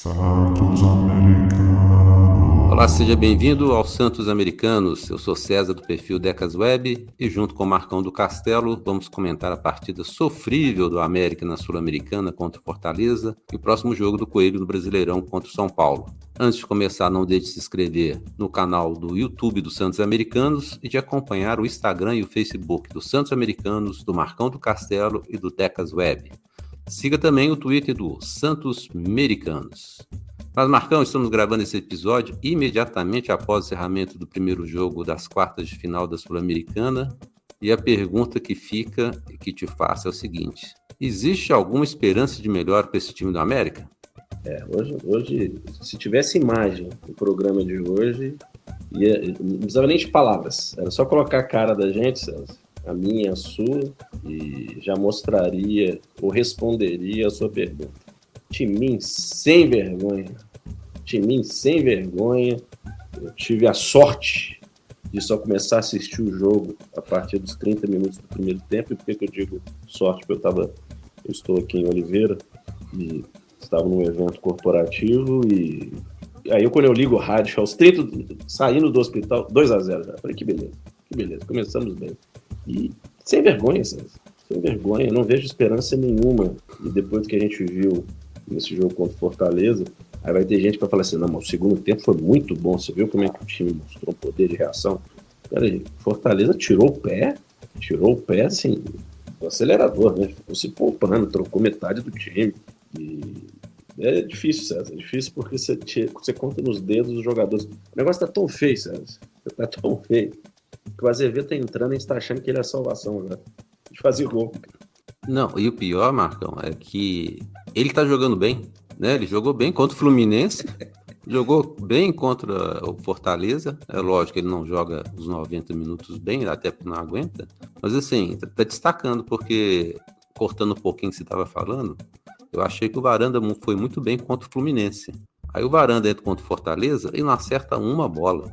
Santos Americanos. Olá, seja bem-vindo ao Santos Americanos. Eu sou César do perfil Decas Web e junto com o Marcão do Castelo vamos comentar a partida sofrível do América na Sul-Americana contra o Fortaleza e o próximo jogo do Coelho no Brasileirão contra o São Paulo. Antes de começar, não deixe de se inscrever no canal do YouTube do Santos Americanos e de acompanhar o Instagram e o Facebook do Santos Americanos, do Marcão do Castelo e do Decas Web. Siga também o Twitter do Santos Americanos. Mas, Marcão, estamos gravando esse episódio imediatamente após o encerramento do primeiro jogo das quartas de final da Sul-Americana. E a pergunta que fica e que te faço é o seguinte: existe alguma esperança de melhora para esse time do América? Hoje, se tivesse imagem no programa de hoje, não precisava nem de palavras. Era só colocar a cara da gente, Celso, a minha, a sua, e já mostraria ou responderia a sua pergunta. Timinho sem vergonha. Eu tive a sorte de só começar a assistir o jogo a partir dos 30 minutos do primeiro tempo. E por que eu digo sorte? Porque eu estou aqui em Oliveira e estava num evento corporativo e aí quando eu ligo o rádio, aos 30, saindo do hospital, 2-0 já. Falei, que beleza, começamos bem. E sem vergonha, não vejo esperança nenhuma. E depois do que a gente viu nesse jogo contra o Fortaleza, aí vai ter gente que vai falar assim, não, mas o segundo tempo foi muito bom, você viu como é que o time mostrou poder de reação? Peraí, Fortaleza tirou o pé, assim, o acelerador, né? Ficou se poupando, trocou metade do time. E é difícil, César, porque você conta nos dedos os jogadores. O negócio tá tão feio, César, tá tão feio, que o Azevedo tá entrando e está achando que ele é a salvação agora, de fazer gol. Não, e o pior, Marcão, é que ele tá jogando bem, né? Ele jogou bem contra o Fluminense, jogou bem contra o Fortaleza. É lógico que ele não joga os 90 minutos bem, até porque não aguenta. Mas assim, tá destacando, porque, cortando um pouquinho que você estava falando, eu achei que o Varanda foi muito bem contra o Fluminense. Aí o Varanda entra contra o Fortaleza e não acerta uma bola.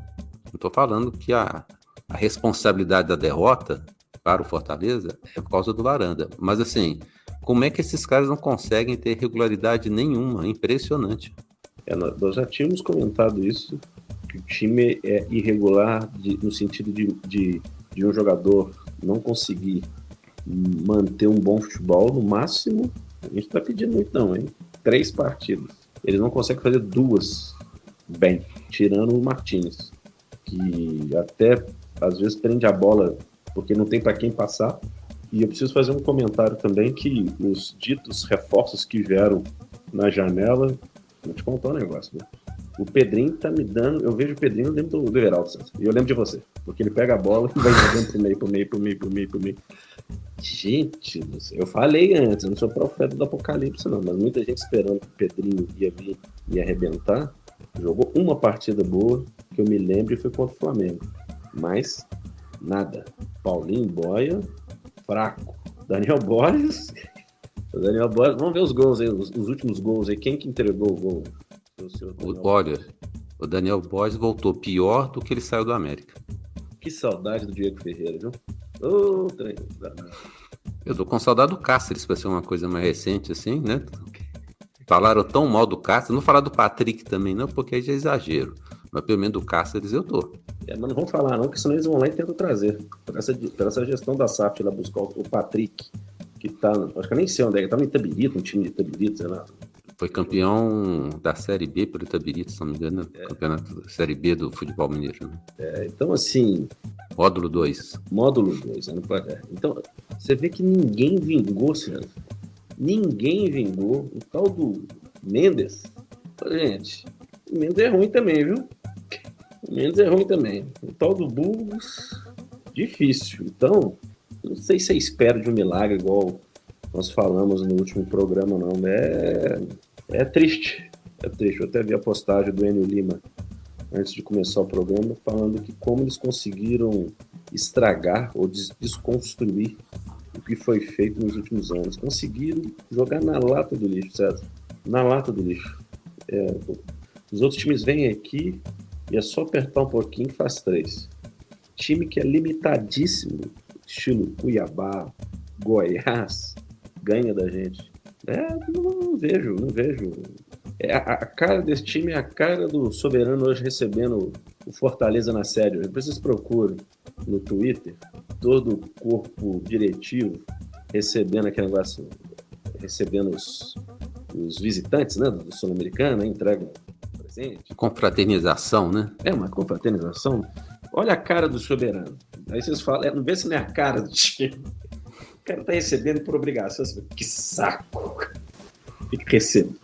Não tô falando que a responsabilidade da derrota para o Fortaleza é por causa do Varanda. Mas assim, como é que esses caras não conseguem ter regularidade nenhuma? Impressionante. Nós já tínhamos comentado isso, que o time é irregular no sentido de um jogador não conseguir manter um bom futebol. No máximo, a gente não está pedindo muito não, hein? 3 partidas. Eles não conseguem fazer 2 bem, tirando o Martínez, que até às vezes prende a bola porque não tem para quem passar. E eu preciso fazer um comentário também que os ditos reforços que vieram na janela, vou te contar um negócio, né? O Pedrinho tá me dando, eu vejo o Pedrinho, eu lembro do Everaldo Santos, e eu lembro de você, porque ele pega a bola e vai jogando pro meio. Gente, eu falei antes, eu não sou profeta do apocalipse não, mas muita gente esperando que o Pedrinho ia vir e arrebentar. Jogou uma partida boa, que eu me lembro, e foi contra o Flamengo, mas nada. Paulinho Boia, fraco. Daniel Borges, vamos ver os gols aí, os últimos gols aí. Quem que entregou o gol? Olha, o Daniel Borges voltou pior do que ele saiu do América. Que saudade do Diego Ferreira, viu? Oh, eu tô com saudade do Cáceres, para ser uma coisa mais recente assim, né? Falaram tão mal do Cáceres, não falar do Patrick também não, porque aí já é exagero. Mas pelo menos do Cáceres eu tô. Mas não vamos falar não, porque senão eles vão lá e tentam trazer. Por essa gestão da SAF lá buscar o Patrick, que tá, acho que eu nem sei onde é, ele tá no Itabirito, um time de Itabirito, sei lá. Foi campeão da Série B pelo Itabirito, se não me engano, campeonato da Série B do futebol mineiro. Né? Então assim... Módulo 2. Então, você vê que ninguém vingou, Sérgio. Ninguém vingou. O tal do Mendes, gente, o Mendes é ruim também, viu? O tal do Burgos, difícil. Então, não sei se é espera de um milagre, igual nós falamos no último programa, não. É triste. Eu até vi a postagem do Enio Lima antes de começar o programa, falando que como eles conseguiram estragar ou desconstruir o que foi feito nos últimos anos. Conseguiram jogar na lata do lixo, César. Na lata do lixo. Os outros times vêm aqui e é só apertar um pouquinho que faz 3. Time que é limitadíssimo, estilo Cuiabá, Goiás, ganha da gente. Não vejo A cara desse time é a cara do Soberano hoje recebendo o Fortaleza na série. Depois vocês procuram no Twitter todo o corpo diretivo recebendo aquele negócio, recebendo os visitantes, né, do Sul-Americano, né, entregam presente. Confraternização, né? É uma confraternização. Olha a cara do Soberano. Aí vocês falam, não vê se não é a cara do time. O cara tá recebendo por obrigação. Que saco! Tem que receber.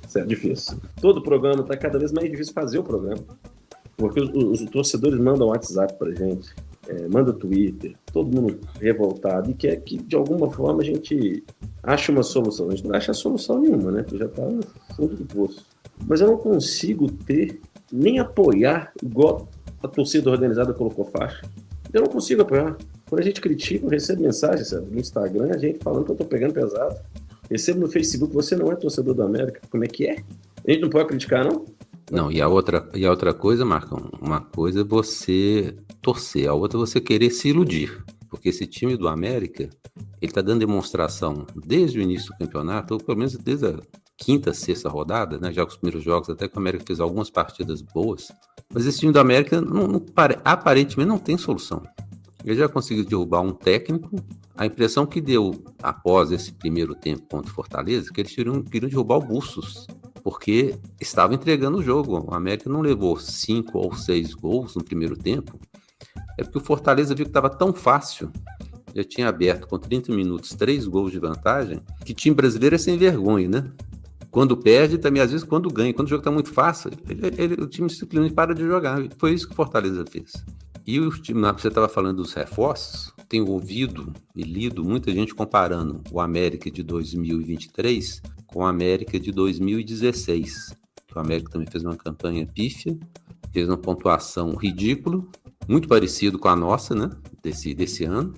Isso é difícil. Todo programa tá cada vez mais difícil fazer o programa. Porque os torcedores mandam WhatsApp pra gente, manda Twitter, todo mundo revoltado e quer que, de alguma forma, a gente ache uma solução. A gente não acha solução nenhuma, né? Porque já tá no fundo do poço. Mas eu não consigo nem apoiar igual a torcida organizada colocou faixa. Eu não consigo apoiar. Quando a gente critica, eu recebo mensagem, sabe, no Instagram, a gente falando que eu tô pegando pesado. Recebo no Facebook, você não é torcedor do América. Como é que é? A gente não pode criticar, não? Não, e a outra coisa, Marcão, uma coisa é você torcer, a outra é você querer se iludir. Porque esse time do América, ele tá dando demonstração desde o início do campeonato, ou pelo menos desde a quinta, sexta rodada, né? Já com os primeiros jogos, até que o América fez algumas partidas boas. Mas esse time do América aparentemente não tem solução. Ele já conseguiu derrubar um técnico. A impressão que deu após esse primeiro tempo contra o Fortaleza, que eles queriam derrubar o Bustos, porque estava entregando o jogo. O América não levou 5 ou 6 gols no primeiro tempo. É porque o Fortaleza viu que estava tão fácil, já tinha aberto com 30 minutos 3 gols de vantagem, que time brasileiro é sem vergonha, né? Quando perde, também às vezes quando ganha. Quando o jogo está muito fácil, o time simplesmente para de jogar. Foi isso que o Fortaleza fez. E o time, você estava falando dos reforços, tenho ouvido e lido muita gente comparando o América de 2023 com o América de 2016. O América também fez uma campanha pífia, fez uma pontuação ridícula, muito parecido com a nossa, né, desse ano.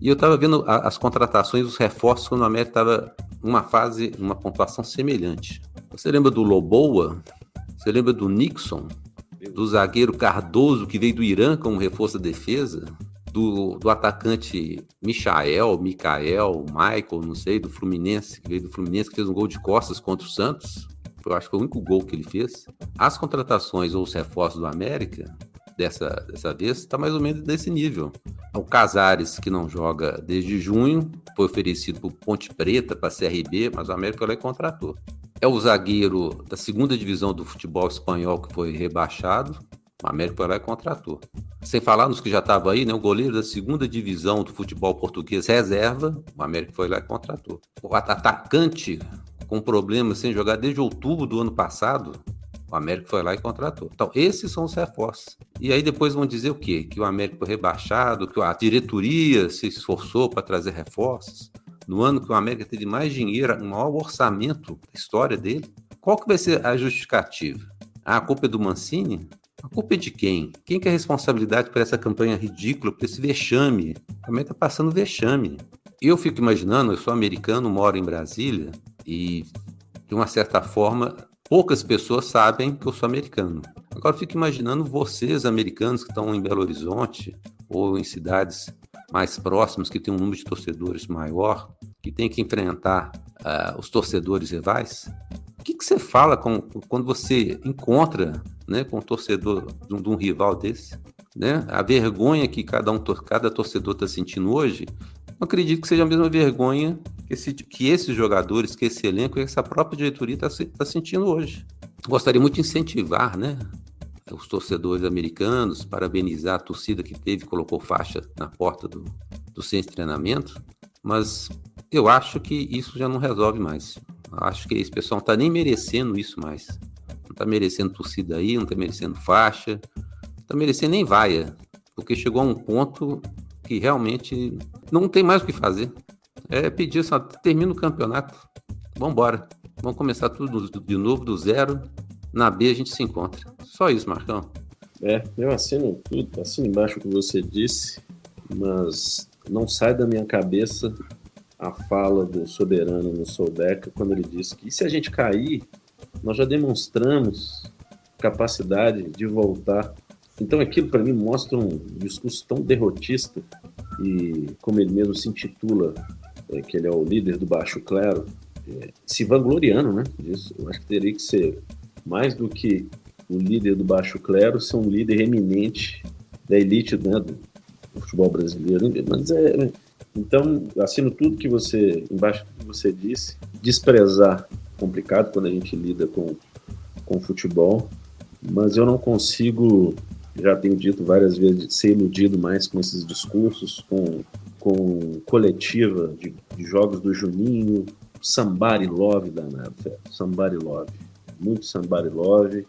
E eu estava vendo as contratações, os reforços, quando o América estava numa fase, uma pontuação semelhante. Você lembra do Loboa? Você lembra do Nixon? Do zagueiro Cardoso, que veio do Irã como reforço da defesa? Do atacante Michael, não sei, do Fluminense, que veio do Fluminense, que fez um gol de costas contra o Santos. Eu acho que foi o único gol que ele fez. As contratações ou os reforços do América, dessa vez, está mais ou menos desse nível. O Casares, que não joga desde junho, foi oferecido por Ponte Preta, para a CRB, mas o América foi lá e contratou. É o zagueiro da segunda divisão do futebol espanhol que foi rebaixado, o América foi lá e contratou. Sem falar nos que já estavam aí, né? O goleiro da segunda divisão do futebol português reserva, o América foi lá e contratou. O atacante com problemas sem jogar desde outubro do ano passado, o América foi lá e contratou. Então, esses são os reforços. E aí depois vão dizer o quê? Que o América foi rebaixado, que a diretoria se esforçou para trazer reforços. No ano que o América teve mais dinheiro, o maior orçamento da história dele. Qual que vai ser a justificativa? A culpa é do Mancini? A culpa é de quem? Quem que é a responsabilidade por essa campanha ridícula, por esse vexame? O América está passando vexame. Eu fico imaginando, eu sou americano, moro em Brasília, e de uma certa forma, poucas pessoas sabem que eu sou americano. Agora eu fico imaginando vocês, americanos, que estão em Belo Horizonte ou em cidades mais próximas, que tem um número de torcedores maior, que tem que enfrentar os torcedores rivais. O que você fala quando você encontra, né, com um torcedor de um rival desse? Né? A vergonha que cada torcedor está sentindo hoje, não acredito que seja a mesma vergonha que esses jogadores, que esse elenco, que essa própria diretoria está sentindo hoje. Gostaria muito de incentivar, né, os torcedores americanos, parabenizar a torcida que colocou faixa na porta do centro de treinamento, mas eu acho que isso já não resolve mais. Eu acho que esse pessoal não está nem merecendo isso mais. Não está merecendo torcida aí, não está merecendo faixa, não está merecendo nem vaia, porque chegou a um ponto que realmente não tem mais o que fazer. É pedir só, termina o campeonato, vamos embora, vamos começar tudo de novo, do zero, na B a gente se encontra. Só isso, Marcão. Eu assino tudo, assino embaixo o que você disse, mas não sai da minha cabeça a fala do Soberano no Soldeca, quando ele disse que se a gente cair, nós já demonstramos capacidade de voltar. Então aquilo para mim mostra um discurso tão derrotista, e como ele mesmo se intitula, que ele é o líder do baixo clero, se vangloriando, né, disso. Eu acho que teria que ser mais do que o líder do baixo clero, ser um líder eminente da elite, né, do futebol brasileiro. Mas então, assino tudo que você, embaixo do que você disse, desprezar complicado quando a gente lida com futebol, mas eu não consigo, já tenho dito várias vezes, ser iludido mais com esses discursos, com coletiva de jogos do Juninho, somebody love danado, somebody love, muito somebody love,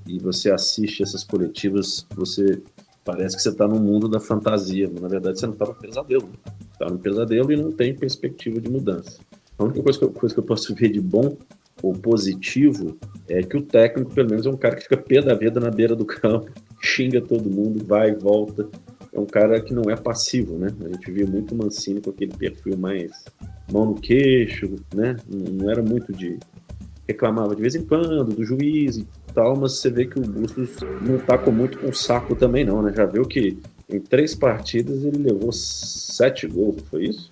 e você assiste essas coletivas, você parece que você está no mundo da fantasia, mas na verdade você não está no pesadelo, está no pesadelo e não tem perspectiva de mudança. A única coisa que eu posso ver de bom ou positivo é que o técnico, pelo menos, é um cara que fica pé da vida na beira do campo, xinga todo mundo, vai e volta. É um cara que não é passivo, né? A gente viu muito o Mancini com aquele perfil mais mão no queixo, né? Não era muito de... reclamava de vez em quando do juiz e tal, mas você vê que o Bustos não tá muito com saco também não, né? Já viu que em 3 partidas ele levou 7 gols, foi isso?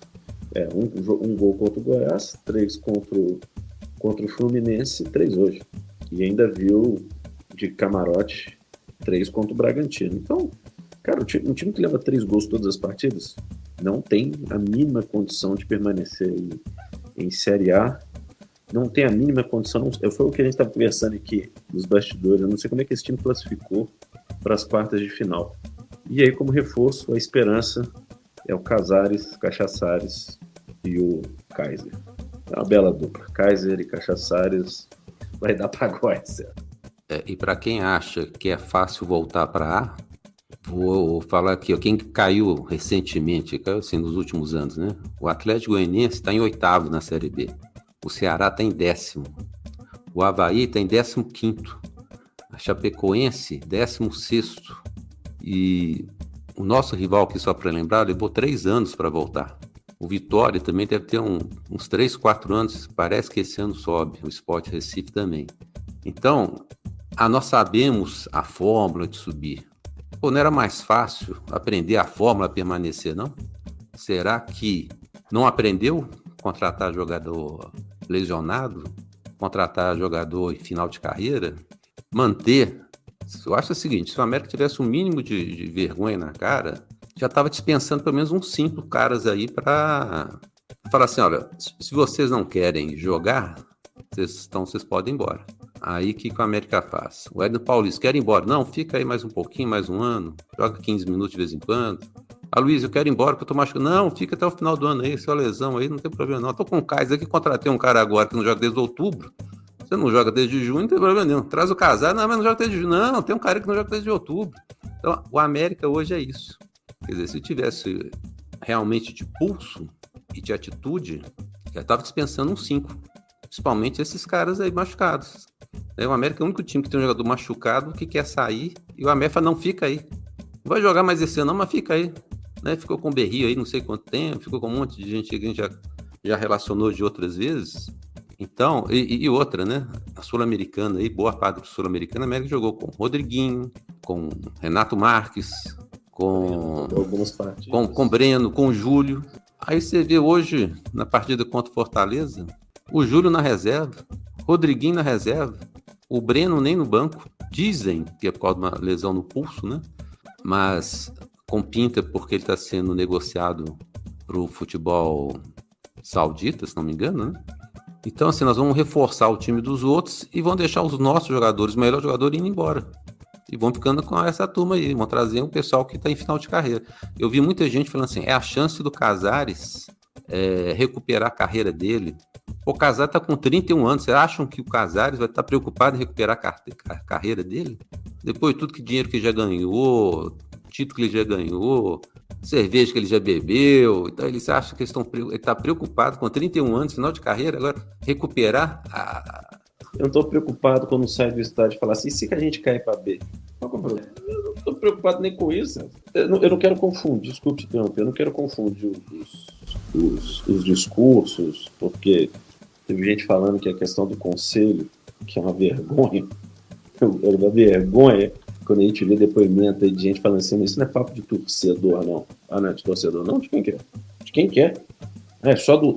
Um gol contra o Goiás, 3 contra o Fluminense, 3 hoje. E ainda viu de camarote 3 contra o Bragantino. Então, cara, um time que leva 3 gols todas as partidas não tem a mínima condição de permanecer em Série A. Não tem a mínima condição. Foi o que a gente estava conversando aqui nos bastidores. Eu não sei como é que esse time classificou para as quartas de final. E aí, como reforço, a esperança é o Casares, Cachaçares e o Kaiser. É uma bela dupla. Kaiser e Cachaçares vai dar pagode, certo? E para quem acha que é fácil voltar para A, vou falar aqui, ó, quem caiu recentemente, caiu assim nos últimos anos, né? O Atlético Goianiense está em 8º na Série B. O Ceará está em 10º. O Avaí está em 15º. A Chapecoense, 16º. E o nosso rival, aqui só para lembrar, levou 3 anos para voltar. O Vitória também deve ter uns 3, 4 anos, parece que esse ano sobe, o Sport Recife também. Então, nós sabemos a fórmula de subir. Pô, não era mais fácil aprender a fórmula, permanecer, não? Será que não aprendeu? Contratar jogador lesionado? Contratar jogador em final de carreira? Manter? Eu acho o seguinte, se o América tivesse um mínimo de vergonha na cara, já estava dispensando pelo menos uns 5 caras aí para falar assim, olha, se vocês não querem jogar, vocês podem ir embora. Aí o que o América faz? O Edno Paulista, quer ir embora? Não, fica aí mais um pouquinho, mais um ano, joga 15 minutos de vez em quando. Luiz, eu quero ir embora porque eu tô machucado. Não, fica até o final do ano aí, sua lesão aí, não tem problema não. Eu tô com o Kaiser aqui, contratei um cara agora que não joga desde outubro. Você não joga desde junho, não tem problema nenhum. Traz o Casares, não, mas não joga desde junho. Não, tem um cara que não joga desde outubro. Então, o América hoje é isso. Quer dizer, se tivesse realmente de pulso e de atitude, já estava dispensando uns 5. Principalmente esses caras aí machucados. O América é o único time que tem um jogador machucado que quer sair e o América não fica aí. Não vai jogar mais esse ano, não, mas fica aí. Né? Ficou com o Berrio aí não sei quanto tempo, ficou com um monte de gente que a gente já relacionou de outras vezes. Então, e outra, né? A Sul-Americana aí, boa parte do Sul-Americana, a América jogou com Rodriguinho, com Renato Marques, com Breno, com Júlio. Aí você vê hoje, na partida contra o Fortaleza, o Júlio na reserva, Rodriguinho na reserva, o Breno nem no banco. Dizem que é por causa de uma lesão no pulso, né? Mas com pinta porque ele está sendo negociado para o futebol saudita, se não me engano, né? Então, assim, nós vamos reforçar o time dos outros e vamos deixar os nossos jogadores, os melhores jogadores, indo embora. E vão ficando com essa turma aí, vão trazer um pessoal que está em final de carreira. Eu vi muita gente falando assim, é a chance do Casares recuperar a carreira dele. O Casares está com 31 anos, vocês acham que o Casares vai estar preocupado em recuperar a carreira dele? Depois de tudo que dinheiro que ele já ganhou, título que ele já ganhou, cerveja que ele já bebeu, então ele acha que ele está preocupado com 31 anos, final de carreira, agora recuperar Eu não estou preocupado quando sai do estádio e falar assim, e se a gente cair para B? Qual é o problema? Eu não estou preocupado nem com isso. Eu não quero confundir, desculpe, eu não quero confundir os discursos, porque teve gente falando que a questão do conselho, que é uma vergonha, é uma vergonha quando a gente vê depoimento aí de gente falando assim, isso não é papo de torcedor, não. Não é de torcedor, não? De quem quer? De quem quer? É só do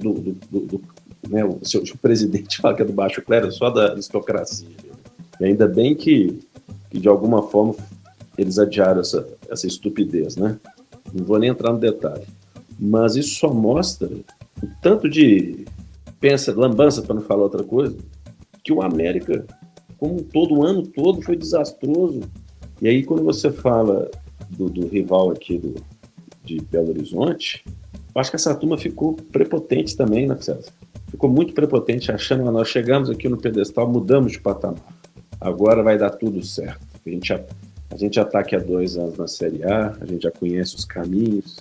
né? O presidente fala que é do baixo clero, só da aristocracia. E ainda bem que de alguma forma eles adiaram essa estupidez, né? Não vou nem entrar no detalhe. Mas isso só mostra o tanto de lambança, para não falar outra coisa, que o América, como todo o ano todo, foi desastroso. E aí, quando você fala do rival aqui de Belo Horizonte, eu acho que essa turma ficou prepotente também, né, César? Ficou muito prepotente, achando que nós chegamos aqui no pedestal, mudamos de patamar. Agora vai dar tudo certo. A gente já está aqui há 2 anos na Série A, a gente já conhece os caminhos,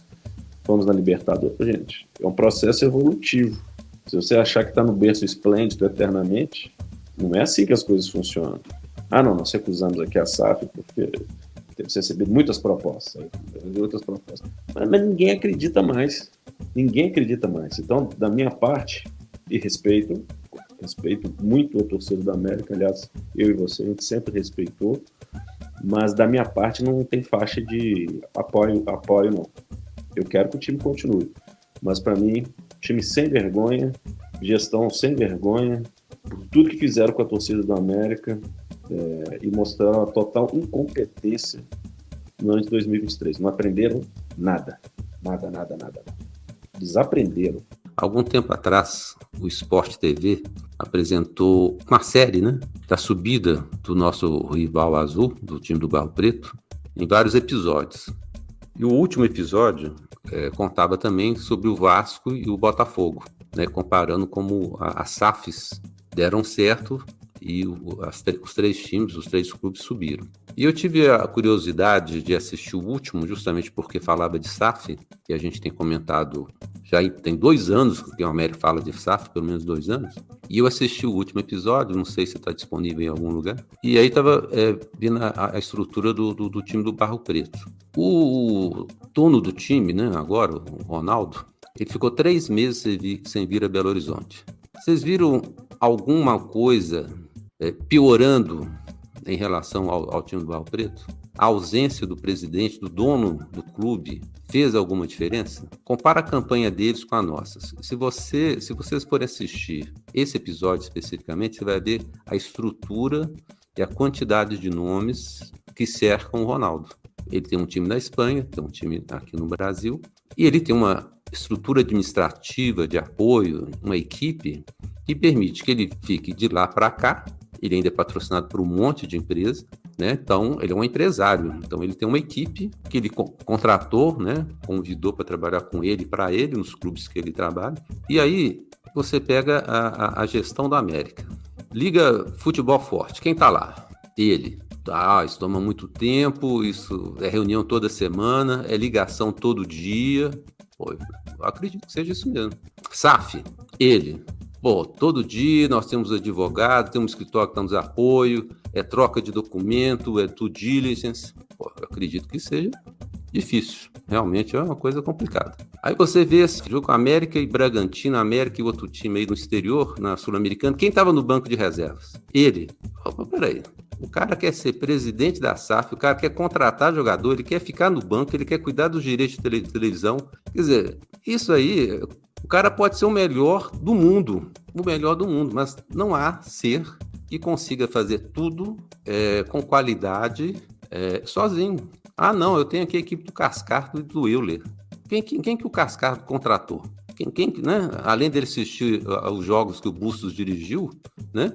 fomos na Libertadores. Gente, é um processo evolutivo. Se você achar que está no berço esplêndido eternamente, não é assim que as coisas funcionam. Não, nós recusamos aqui a SAF porque temos recebido muitas propostas. Mas ninguém acredita mais. Ninguém acredita mais. Então, da minha parte, e respeito muito a torcida do América, aliás, eu e você, a gente sempre respeitou, mas da minha parte não tem faixa de apoio não. Eu quero que o time continue, mas para mim, time sem vergonha, gestão sem vergonha, por tudo que fizeram com a torcida do América, e mostraram a total incompetência no ano de 2023. Não aprenderam nada. Desaprenderam. Algum tempo atrás, o Sport TV apresentou uma série, né, da subida do nosso rival azul, do time do Barro Preto, em vários episódios. E o último episódio contava também sobre o Vasco e o Botafogo, né, comparando como as SAFs deram certo e os 3 times, os 3 clubes subiram. E eu tive a curiosidade de assistir o último, justamente porque falava de SAF, que a gente tem comentado, já tem 2 anos que o América fala de SAF, pelo menos 2 anos, e eu assisti o último episódio, não sei se está disponível em algum lugar, e aí estava vendo a estrutura do time do Barro Preto. O dono do time, né, agora, o Ronaldo, ele ficou 3 meses sem vir a Belo Horizonte. Vocês viram alguma coisa piorando em relação ao time do Barro Preto? A ausência do presidente, do dono do clube, fez alguma diferença? Compara a campanha deles com a nossa. Se vocês forem assistir esse episódio especificamente, você vai ver a estrutura e a quantidade de nomes que cercam o Ronaldo. Ele tem um time na Espanha, tem um time aqui no Brasil, e ele tem uma estrutura administrativa de apoio, uma equipe que permite que ele fique de lá para cá. Ele ainda é patrocinado por um monte de empresa, né? Então, ele é um empresário. Então, ele tem uma equipe que ele contratou, né? Convidou para trabalhar com ele, para ele, nos clubes que ele trabalha. E aí, você pega a gestão da América. Liga Futebol Forte. Quem está lá? Ele. Isso toma muito tempo, isso é reunião toda semana, é ligação todo dia. Eu acredito que seja isso mesmo. SAF, ele. Todo dia nós temos advogado, temos um escritório que dá apoio, é troca de documento, é due diligence. Eu acredito que seja difícil. Realmente é uma coisa complicada. Aí você vê esse jogo com América e Bragantino, América e outro time aí no exterior, na Sul-Americana. Quem estava no banco de reservas? Ele. Peraí. O cara quer ser presidente da SAF, o cara quer contratar jogador, ele quer ficar no banco, ele quer cuidar dos direitos de televisão. Quer dizer, isso aí, o cara pode ser o melhor do mundo, mas não há ser que consiga fazer tudo com qualidade sozinho. Não, eu tenho aqui a equipe do Cascardo e do Euler. Quem que o Cascardo contratou? Quem, né? Além dele assistir aos jogos que o Bustos dirigiu, né?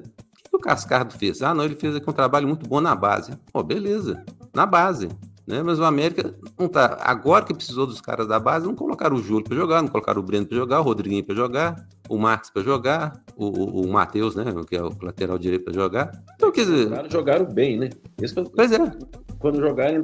O Cascardo fez? Não, ele fez aqui um trabalho muito bom na base. Beleza, na base, né? Mas o América não tá. Agora que precisou dos caras da base, não colocaram o Júlio para jogar, não colocaram o Breno para jogar, o Rodriguinho para jogar, o Marcos para jogar, o Matheus, né? Que é o lateral direito para jogar. Então, quer dizer. Jogaram bem, né? Pois é. Quando jogaram,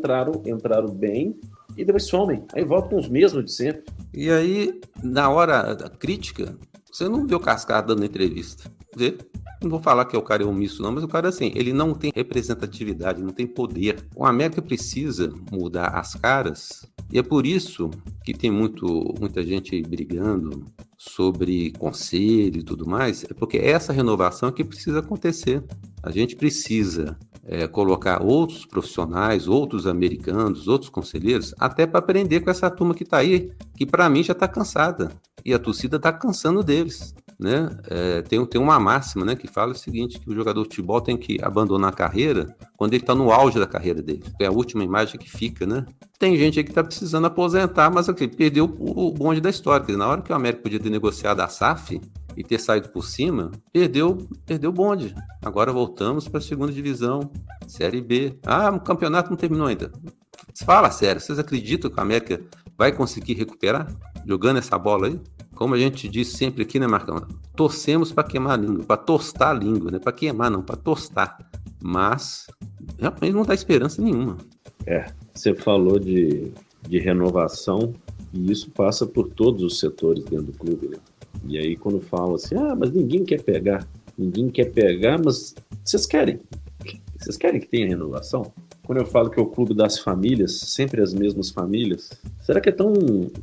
entraram bem e depois somem. Aí voltam com os mesmos de sempre. E aí, na hora da crítica, você não vê o Cascardo dando entrevista. Vê? Não vou falar que o cara é omisso, não, mas o cara, assim, ele não tem representatividade, não tem poder. O América precisa mudar as caras, e é por isso que tem muita gente brigando sobre conselho e tudo mais, é porque essa renovação é que precisa acontecer. A gente precisa colocar outros profissionais, outros americanos, outros conselheiros, até para aprender com essa turma que está aí, que para mim já está cansada. e a torcida está cansando deles, né? Tem uma máxima, né, que fala o seguinte, que o jogador de futebol tem que abandonar a carreira quando ele está no auge da carreira dele. É a última imagem que fica, né? Tem gente aí que está precisando aposentar, mas aqui, perdeu o bonde da história. Quer dizer, na hora que o América podia ter negociado a SAF e ter saído por cima, perdeu o bonde. Agora voltamos para a segunda divisão, Série B. O campeonato não terminou ainda. Fala sério, vocês acreditam que o América vai conseguir recuperar jogando essa bola aí? Como a gente diz sempre aqui, né, Marcão? Torcemos para queimar a língua, para tostar a língua, né? Para queimar não, para tostar. Mas realmente não dá esperança nenhuma. Você falou de renovação e isso passa por todos os setores dentro do clube, né? E aí quando falam assim, mas ninguém quer pegar, mas vocês querem que tenha renovação? Quando eu falo que é o clube das famílias, sempre as mesmas famílias, será que é tão...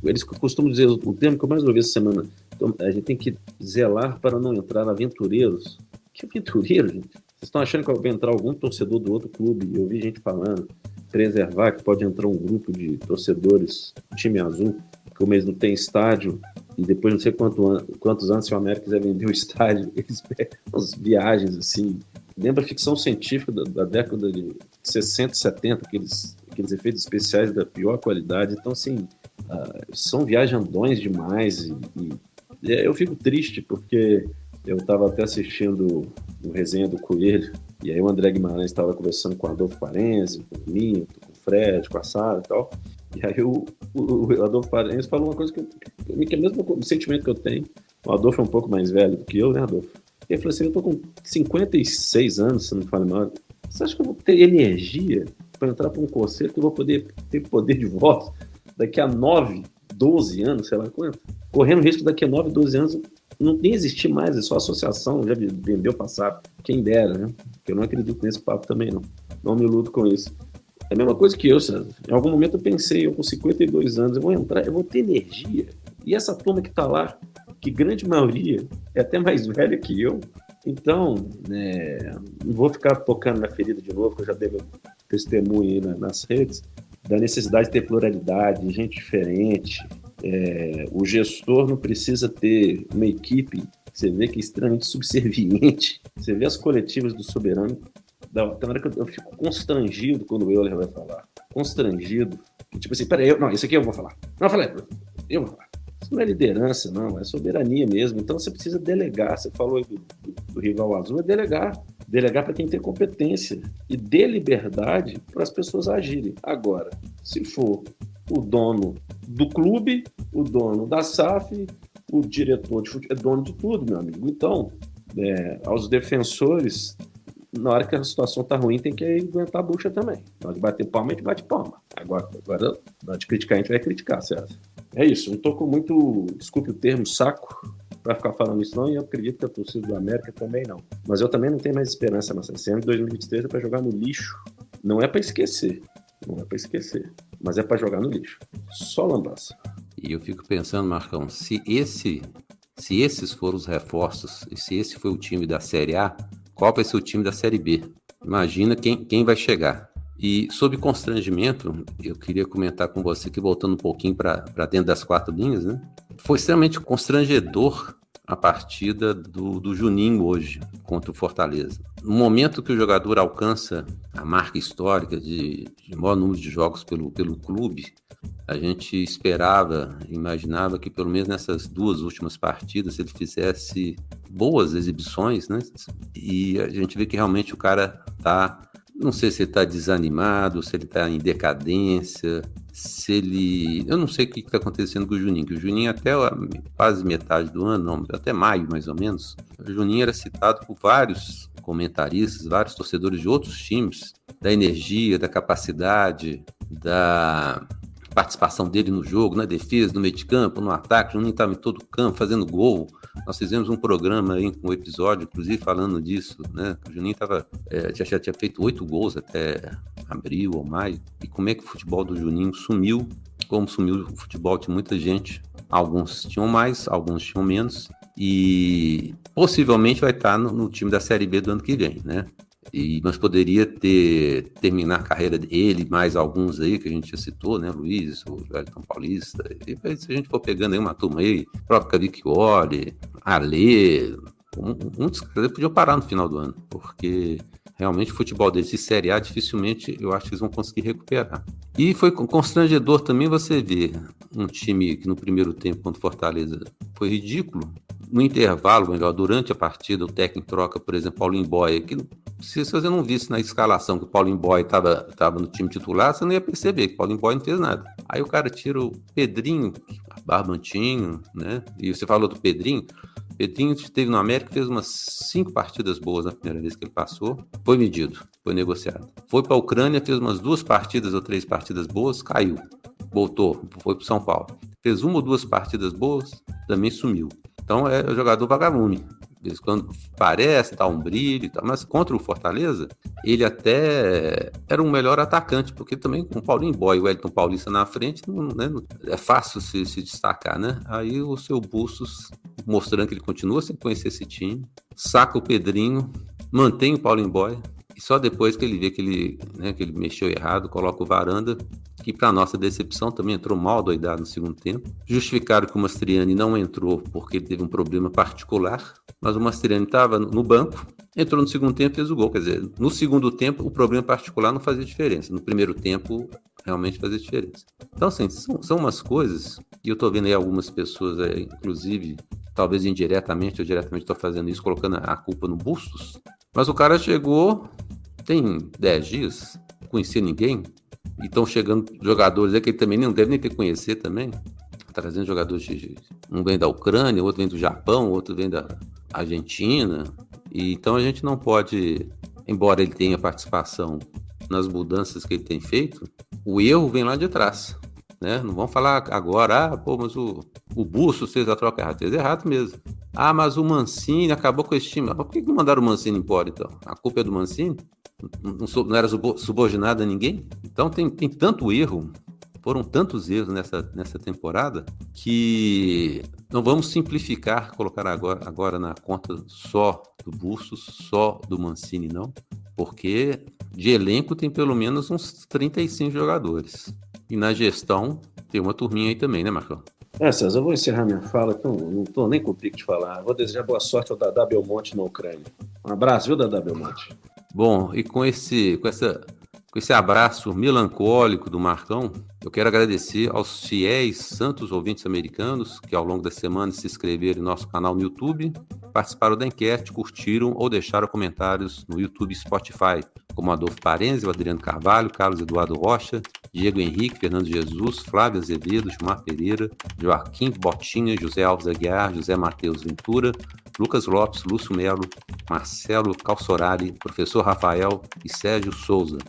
Eles costumam dizer, o termo que eu mais ouvi essa semana, então, a gente tem que zelar para não entrar aventureiros. Que aventureiro, gente? Vocês estão achando que vai entrar algum torcedor do outro clube? Eu vi gente falando, preservar que pode entrar um grupo de torcedores do time azul, como eles não têm estádio, e depois não sei quantos anos, se o América quiser vender o estádio, eles pegam umas viagens assim. Lembra a ficção científica da década de 60, 70, aqueles efeitos especiais da pior qualidade. Então, assim, são viajandões demais. E eu fico triste porque eu estava até assistindo o resenha do Coelho, e aí o André Guimarães estava conversando com o Adolfo Parense, com o Minto, com o Fred, com a Sara e tal. E aí o Adolfo Parense falou uma coisa que é o mesmo sentimento que eu tenho. O Adolfo é um pouco mais velho do que eu, né, Adolfo? Ele falou assim, eu tô com 56 anos, se não me falo mal. Você acha que eu vou ter energia para entrar para um conselho que eu vou poder ter poder de voto daqui a 9, 12 anos, sei lá quanto? Correndo o risco daqui a 9, 12 anos não nem existir mais, é só associação, já vendeu passado. Quem dera, né? Porque eu não acredito nesse papo também, não. Não me iludo com isso. É a mesma coisa que eu, César. Em algum momento eu pensei, eu com 52 anos, eu vou entrar, eu vou ter energia. E essa turma que tá lá, que grande maioria é até mais velha que eu, então, não vou ficar tocando na ferida de novo, que eu já dei testemunho aí nas redes, da necessidade de ter pluralidade, de gente diferente. O gestor não precisa ter uma equipe, você vê que é extremamente subserviente. Você vê as coletivas do Soberano, tem hora que eu fico constrangido quando o Euler vai falar. Constrangido. Tipo assim, peraí, isso aqui eu vou falar. Não, eu falei, eu vou falar. Isso não é liderança, não, é soberania mesmo. Então você precisa delegar. Você falou aí do rival azul, é delegar. Delegar para quem tem competência e dê liberdade para as pessoas agirem. Agora, se for o dono do clube, o dono da SAF, o diretor de futebol, é dono de tudo, meu amigo. Então, aos defensores, na hora que a situação tá ruim, tem que aguentar a bucha também. Na hora de bater palma, a gente bate palma. Agora na hora de criticar, a gente vai criticar, certo? É isso, não tô com muito, desculpe o termo, saco para ficar falando isso não, e eu acredito que a torcida do América também não. Mas eu também não tenho mais esperança nessa CM 2023, é para jogar no lixo. Não é para esquecer, mas é para jogar no lixo. Só lambança. E eu fico pensando, Marcão, se esses foram os reforços, e se esse foi o time da Série A, qual vai ser o time da Série B? Imagina quem vai chegar. E sobre constrangimento, eu queria comentar com você que, voltando um pouquinho para dentro das quatro linhas, né? Foi extremamente constrangedor a partida do Juninho hoje contra o Fortaleza. No momento que o jogador alcança a marca histórica de maior número de jogos pelo clube, a gente imaginava que pelo menos nessas duas últimas partidas ele fizesse boas exibições, né? E a gente vê que realmente o cara tá... Não sei se ele está desanimado, se ele está em decadência, eu não sei o que está acontecendo com o Juninho, que o Juninho até quase metade do ano, não, até maio mais ou menos, o Juninho era citado por vários comentaristas, vários torcedores de outros times, da energia, da capacidade, da participação dele no jogo, na defesa, no meio de campo, no ataque. O Juninho estava em todo o campo, fazendo gol. Nós fizemos um programa aí, um episódio, inclusive, falando disso, né? O Juninho já tinha feito 8 gols até abril ou maio. E como é que o futebol do Juninho sumiu, como sumiu o futebol de muita gente. Alguns tinham mais, alguns tinham menos. E possivelmente vai estar no time da Série B do ano que vem, né? Mas poderia terminar a carreira dele, mais alguns aí que a gente já citou, né? Luiz, o Wellington Paulista. E se a gente for pegando aí uma turma aí, o próprio Cavicchioli, Alê, muitos caras podiam parar no final do ano, porque realmente o futebol deles de Série A dificilmente eu acho que eles vão conseguir recuperar. E foi constrangedor também você ver um time que no primeiro tempo contra o Fortaleza foi ridículo. No intervalo, melhor, durante a partida, o técnico troca, por exemplo, Paulinho Boia, que se você não visse na escalação que o Paulinho Boia estava no time titular, você não ia perceber que o Paulinho Boia não fez nada. Aí o cara tira o Pedrinho, barbantinho, né? E você falou do Pedrinho. Pedrinho esteve no América, fez umas 5 partidas boas na primeira vez que ele passou, foi medido, foi negociado. Foi para a Ucrânia, fez umas 2 partidas ou 3 partidas boas, caiu, voltou, foi para o São Paulo. Fez 1 ou 2 partidas boas, também sumiu. Então é o jogador vagalume. De vez em quando parece, dá um brilho e tal, mas contra o Fortaleza, ele até era um melhor atacante, porque também com o Paulinho Boia e o Wellington Paulista na frente, é fácil se destacar, né? Aí o seu Bustos, mostrando que ele continua sem conhecer esse time, saca o Pedrinho, mantém o Paulinho Boia, e só depois que ele vê que ele mexeu errado, coloca o Varanda, que para nossa decepção também entrou mal doidado no segundo tempo. Justificaram que o Mastriani não entrou porque ele teve um problema particular, mas o Mastriani estava no banco, entrou no segundo tempo e fez o gol. Quer dizer, no segundo tempo o problema particular não fazia diferença, no primeiro tempo realmente fazia diferença. Então, assim, são umas coisas, e eu estou vendo aí algumas pessoas, inclusive, talvez indiretamente ou diretamente estou fazendo isso, colocando a culpa no Bustos, mas o cara chegou, tem 10 dias, não conhecia ninguém, e estão chegando jogadores que ele também não deve nem ter conhecer também, trazendo jogadores um vem da Ucrânia, outro vem do Japão, outro vem da Argentina, e então a gente não pode, embora ele tenha participação nas mudanças que ele tem feito, o erro vem lá de trás, né? Não vamos falar agora, mas o Bustos fez a troca errada, fez errado mesmo. Mas o Mancini acabou com esse time. Por que não mandaram o Mancini embora, então? A culpa é do Mancini? Não era subordinado a ninguém? Então tem tanto erro, foram tantos erros nessa temporada, que não vamos simplificar, colocar agora na conta só do Bustos, só do Mancini, não. Porque de elenco tem pelo menos uns 35 jogadores. E na gestão tem uma turminha aí também, né, Marcão? César, eu vou encerrar minha fala, então não estou nem com o pique de falar. Vou desejar boa sorte ao Dadá Belmonte na Ucrânia. Um abraço, viu, Dadá Belmonte? Bom, e com esse abraço melancólico do Marcão, eu quero agradecer aos fiéis santos ouvintes americanos que ao longo da semana se inscreveram em nosso canal no YouTube, participaram da enquete, curtiram ou deixaram comentários no YouTube e Spotify, como Adolfo Parenzi, o Adriano Carvalho, Carlos Eduardo Rocha, Diego Henrique, Fernando Jesus, Flávio Azevedo, Gilmar Pereira, Joaquim Botinha, José Alves Aguiar, José Matheus Ventura, Lucas Lopes, Lúcio Melo, Marcelo Calçorari, Professor Rafael e Sérgio Souza.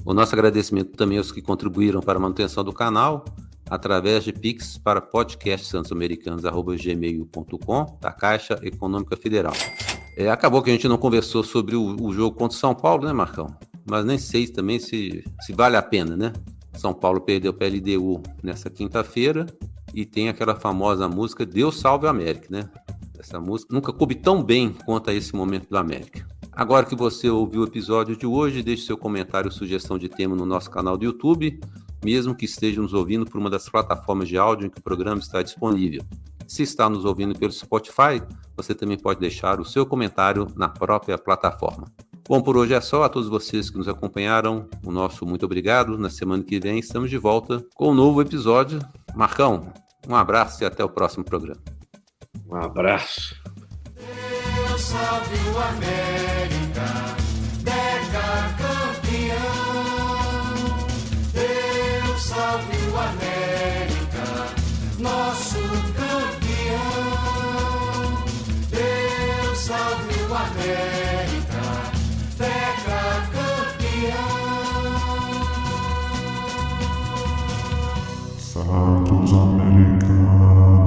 O nosso agradecimento também aos que contribuíram para a manutenção do canal através de Pix para podcastsantosamericanos@gmail.com da Caixa Econômica Federal. Acabou que a gente não conversou sobre o jogo contra o São Paulo, né, Marcão? Mas nem sei também se vale a pena, né? São Paulo perdeu para a LDU nessa quinta-feira e tem aquela famosa música Deus Salve a América, né? Essa música nunca coube tão bem quanto a esse momento do América. Agora que você ouviu o episódio de hoje, deixe seu comentário ou sugestão de tema no nosso canal do YouTube, mesmo que esteja nos ouvindo por uma das plataformas de áudio em que o programa está disponível. Se está nos ouvindo pelo Spotify, você também pode deixar o seu comentário na própria plataforma. Bom, por hoje é só. A todos vocês que nos acompanharam, o nosso muito obrigado. Na semana que vem estamos de volta com um novo episódio. Marcão, um abraço e até o próximo programa. Um abraço. Deus salve o América, decacampeão. Deus salve o América, nosso campeão. Deus salve o América, decacampeão. Santos Americanos.